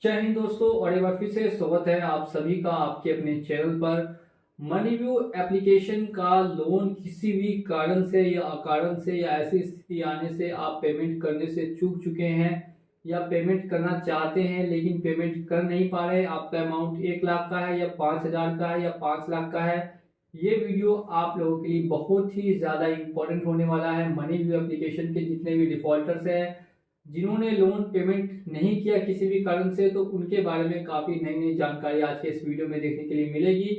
जय हिंद दोस्तों, और एक बार फिर से स्वागत है आप सभी का आपके अपने चैनल पर। मनीव्यू एप्लीकेशन का लोन किसी भी कारण से या अकारण से या ऐसी स्थिति आने से आप पेमेंट करने से चूक चुके हैं या पेमेंट करना चाहते हैं लेकिन पेमेंट कर नहीं पा रहे, आपका अमाउंट 1 लाख का है या 5,000 का है या 5 लाख का है, ये वीडियो आप लोगों के लिए बहुत ही ज़्यादा इंपॉर्टेंट होने वाला है। मनीव्यू एप्लीकेशन के जितने भी डिफॉल्टर्स हैं, जिन्होंने लोन पेमेंट नहीं किया किसी भी कारण से, तो उनके बारे में काफ़ी नई नई जानकारी आज के इस वीडियो में देखने के लिए मिलेगी।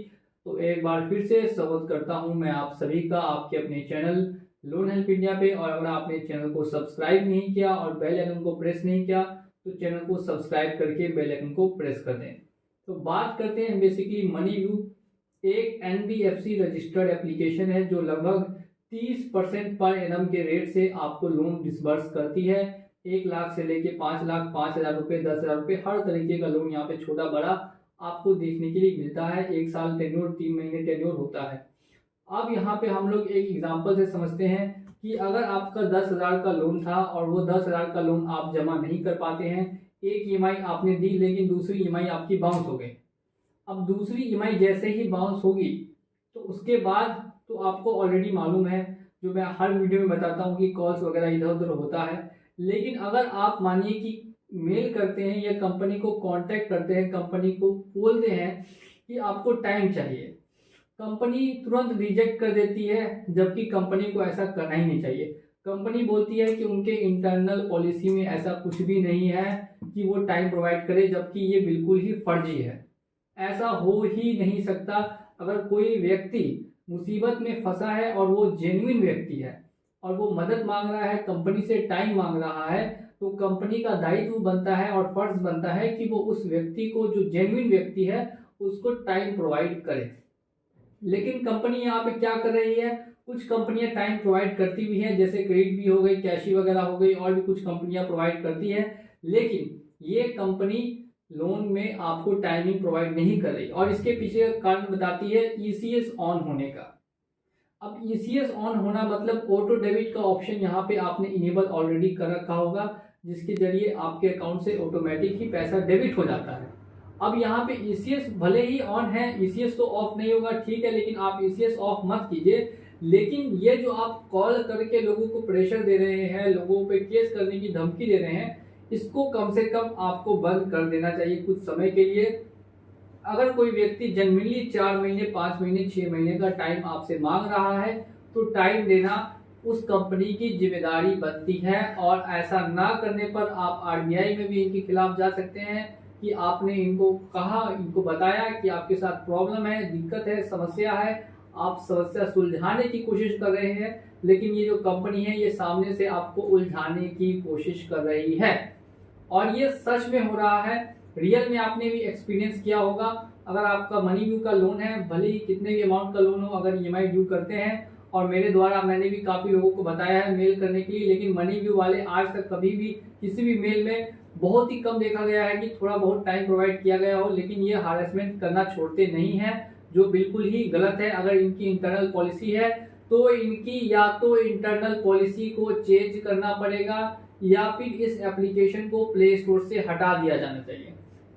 तो एक बार फिर से स्वागत करता हूं मैं आप सभी का आपके अपने चैनल लोन हेल्प इंडिया पे। और अगर आपने चैनल को सब्सक्राइब नहीं किया और बेल आइकन को प्रेस नहीं किया तो चैनल को सब्सक्राइब करके बेल आइकन को प्रेस कर दें। तो बात करते हैं बेसिकली मनीव्यू एक NBFC रजिस्टर्ड एप्लीकेशन है जो लगभग 30% पर एनम के रेट से आपको लोन डिसबर्स करती है। 1 लाख से लेके 5 लाख, 5,000 रुपये, 10,000 रुपये, हर तरीके का लोन यहाँ पे छोटा बड़ा आपको देखने के लिए मिलता है। 1 साल टेन्योर, 3 महीने टेन्योर होता है। अब यहाँ पे हम लोग एक एग्जांपल से समझते हैं कि अगर आपका 10,000 का लोन था और वो 10,000 का लोन आप जमा नहीं कर पाते हैं, एक EMI आपने दी लेकिन दूसरी EMI आपकी बाउंस हो गई। अब दूसरी EMI जैसे ही बाउंस होगी तो उसके बाद तो आपको ऑलरेडी मालूम है, जो मैं हर वीडियो में बताता हूँ कि कॉल्स वगैरह इधर उधर होता है। लेकिन अगर आप मानिए कि मेल करते हैं या कंपनी को कांटेक्ट करते हैं, कंपनी को बोलते हैं कि आपको टाइम चाहिए, कंपनी तुरंत रिजेक्ट कर देती है, जबकि कंपनी को ऐसा करना ही नहीं चाहिए। कंपनी बोलती है कि उनके इंटरनल पॉलिसी में ऐसा कुछ भी नहीं है कि वो टाइम प्रोवाइड करे, जबकि ये बिल्कुल ही फर्जी है। ऐसा हो ही नहीं सकता। अगर कोई व्यक्ति मुसीबत में फंसा है और वो जेन्युइन व्यक्ति है और वो मदद मांग रहा है, कंपनी से टाइम मांग रहा है, तो कंपनी का दायित्व बनता है और फर्ज बनता है कि वो उस व्यक्ति को, जो जेन्युइन व्यक्ति है, उसको टाइम प्रोवाइड करे। लेकिन कंपनी यहाँ पे क्या कर रही है, कुछ कंपनियां टाइम प्रोवाइड करती भी हैं, जैसे क्रेडिट भी हो गई, कैशी वगैरह हो गई, और भी कुछ कंपनियां प्रोवाइड करती है। लेकिन ये कंपनी लोन में आपको टाइमिंग प्रोवाइड नहीं कर रही, और इसके पीछे कारण बताती है ECS ऑन होने का। अब ECS ऑन होना मतलब ऑटो डेबिट का ऑप्शन यहाँ पे आपने इनेबल ऑलरेडी कर रखा होगा, जिसके जरिए आपके अकाउंट से ऑटोमेटिक ही पैसा डेबिट हो जाता है। अब यहाँ पे ECS भले ही ऑन है, ECS तो ऑफ नहीं होगा, ठीक है, लेकिन आप ECS ऑफ मत कीजिए। लेकिन ये जो आप कॉल करके लोगों को प्रेशर दे रहे हैं, लोगों पे केस करने की धमकी दे रहे हैं, इसको कम से कम आपको बंद कर देना चाहिए कुछ समय के लिए। अगर कोई व्यक्ति जेन्युइनली 4 महीने, 5 महीने, 6 महीने का टाइम आपसे मांग रहा है, तो टाइम देना उस कंपनी की जिम्मेदारी बनती है। और ऐसा ना करने पर आप RBI में भी इनके खिलाफ जा सकते हैं कि आपने इनको कहा, इनको बताया कि आपके साथ प्रॉब्लम है, दिक्कत है, समस्या है, आप समस्या सुलझाने की कोशिश कर रहे हैं, लेकिन ये जो कंपनी है ये सामने से आपको उलझाने की कोशिश कर रही है। और ये सच में हो रहा है, रियल में आपने भी एक्सपीरियंस किया होगा। अगर आपका मनीव्यू का लोन है, भले ही कितने भी अमाउंट का लोन हो, अगर EMI ड्यू करते हैं, और मेरे द्वारा मैंने भी काफ़ी लोगों को बताया है मेल करने के लिए, लेकिन मनीव्यू वाले आज तक कभी भी किसी भी मेल में बहुत ही कम देखा गया है कि थोड़ा बहुत टाइम प्रोवाइड किया गया हो। लेकिन ये हारेसमेंट करना छोड़ते नहीं है, जो बिल्कुल ही गलत है। अगर इनकी इंटरनल पॉलिसी है तो इनकी या तो इंटरनल पॉलिसी को चेंज करना पड़ेगा या फिर इस एप्लीकेशन को प्ले स्टोर से हटा दिया जाना चाहिए।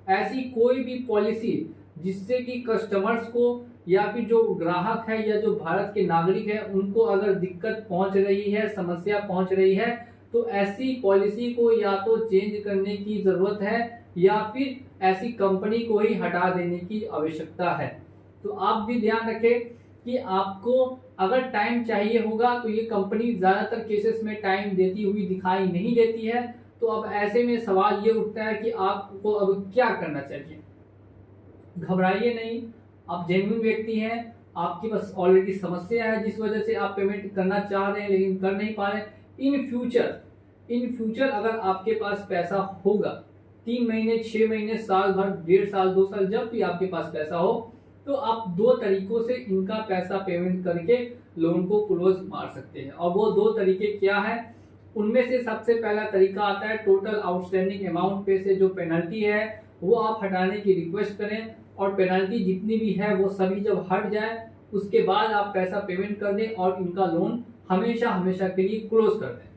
ऐसी कोई भी पॉलिसी जिससे कि कस्टमर्स को या फिर जो ग्राहक है या जो भारत के नागरिक है उनको अगर दिक्कत पहुंच रही है, समस्या पहुंच रही है, तो ऐसी पॉलिसी को या तो चेंज करने की जरूरत है या फिर ऐसी कंपनी को ही हटा देने की आवश्यकता है। तो आप भी ध्यान रखें कि आपको अगर टाइम चाहिए होगा तो ये कंपनी ज़्यादातर केसेस में टाइम देती हुई दिखाई नहीं देती है। तो अब ऐसे में सवाल ये उठता है कि आपको अब क्या करना चाहिए। घबराइए नहीं, आप जेन्युइन व्यक्ति हैं, आपके पास ऑलरेडी समस्या है जिस वजह से आप पेमेंट करना चाह रहे हैं लेकिन कर नहीं पा रहे। इन फ्यूचर अगर आपके पास पैसा होगा, 3 महीने, 6 महीने, साल भर, 1.5 साल, 2 साल, जब भी आपके पास पैसा हो, तो आप 2 तरीकों से इनका पैसा पेमेंट करके लोन को क्लोज मार सकते हैं। और वो 2 तरीके क्या है, उनमें से सबसे पहला तरीका आता है टोटल आउटस्टैंडिंग अमाउंट पे से जो पेनल्टी है वो आप हटाने की रिक्वेस्ट करें, और पेनल्टी जितनी भी है वो सभी जब हट जाए उसके बाद आप पैसा पेमेंट कर दें और इनका लोन हमेशा हमेशा के लिए क्लोज कर दें।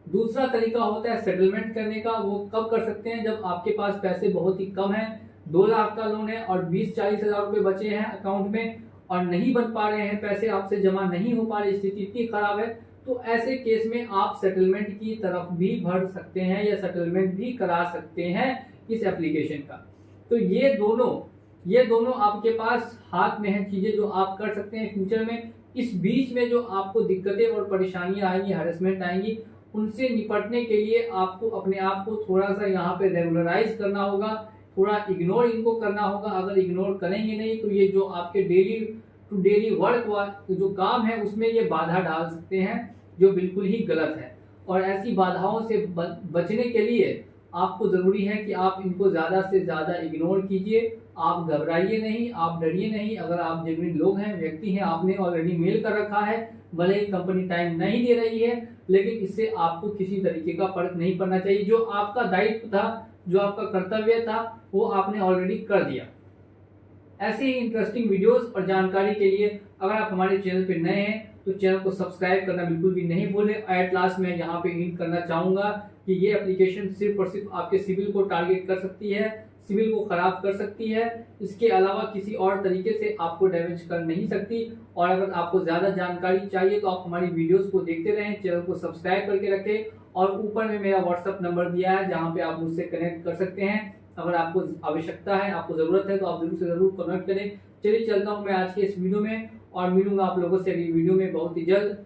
दूसरा तरीका होता है सेटलमेंट करने का। वो कब कर सकते हैं? जब आपके पास पैसे बहुत ही कम है, 2 लाख का लोन है और 20-40 हजार रुपए बचे हैं अकाउंट में और नहीं बन पा रहे हैं, पैसे आपसे जमा नहीं हो पा रही, स्थिति इतनी खराब है, तो ऐसे केस में आप सेटलमेंट की तरफ भी बढ़ सकते हैं या सेटलमेंट भी करा सकते हैं इस एप्लीकेशन का। तो ये दोनों आपके पास हाथ में है चीजें जो आप कर सकते हैं फ्यूचर में। इस बीच में जो आपको दिक्कतें और परेशानियां आएंगी, हैरेसमेंट आएंगी, उनसे निपटने के लिए आपको अपने आप को थोड़ा सा यहाँ पे रेगुलराइज करना होगा, थोड़ा इग्नोर इनको करना होगा। अगर इग्नोर करेंगे नहीं तो ये जो आपके डेली टू डेली वर्क जो काम है उसमें ये बाधा डाल सकते हैं, जो बिल्कुल ही गलत है। और ऐसी बाधाओं से बचने के लिए आपको जरूरी है कि आप इनको ज्यादा से ज्यादा इग्नोर कीजिए। आप घबराइए नहीं, आप डरिए नहीं। अगर आप जेन्युइन लोग हैं, व्यक्ति हैं, आपने ऑलरेडी मेल कर रखा है, भले ही कंपनी टाइम नहीं दे रही है, लेकिन इससे आपको किसी तरीके का फर्क नहीं पड़ना चाहिए। जो आपका दायित्व था, जो आपका कर्तव्य था, वो आपने ऑलरेडी कर दिया। ऐसे ही इंटरेस्टिंग वीडियोस और जानकारी के लिए अगर आप हमारे चैनल पे नए हैं तो चैनल को सब्सक्राइब करना बिल्कुल भी नहीं भूलें। एट लास्ट मैं यहाँ पे हिंट करना चाहूंगा कि ये एप्लीकेशन सिर्फ और सिर्फ आपके सिविल को टारगेट कर सकती है, सिविल को खराब कर सकती है, इसके अलावा किसी और तरीके से आपको डैमेज कर नहीं सकती। और अगर आपको ज्यादा जानकारी चाहिए तो आप हमारी वीडियोस को देखते रहें, चैनल को सब्सक्राइब करके रखें और ऊपर में मेरा व्हाट्सएप नंबर दिया है जहाँ पे आप मुझसे कनेक्ट कर सकते हैं। अगर आपको आवश्यकता है, आपको जरूरत है तो आप जरूर से जरूर कनेक्ट करें। चलिए चलता हूँ मैं आज के इस वीडियो में और मिलूंगा आप लोगों से अगली वीडियो में बहुत ही जल्द।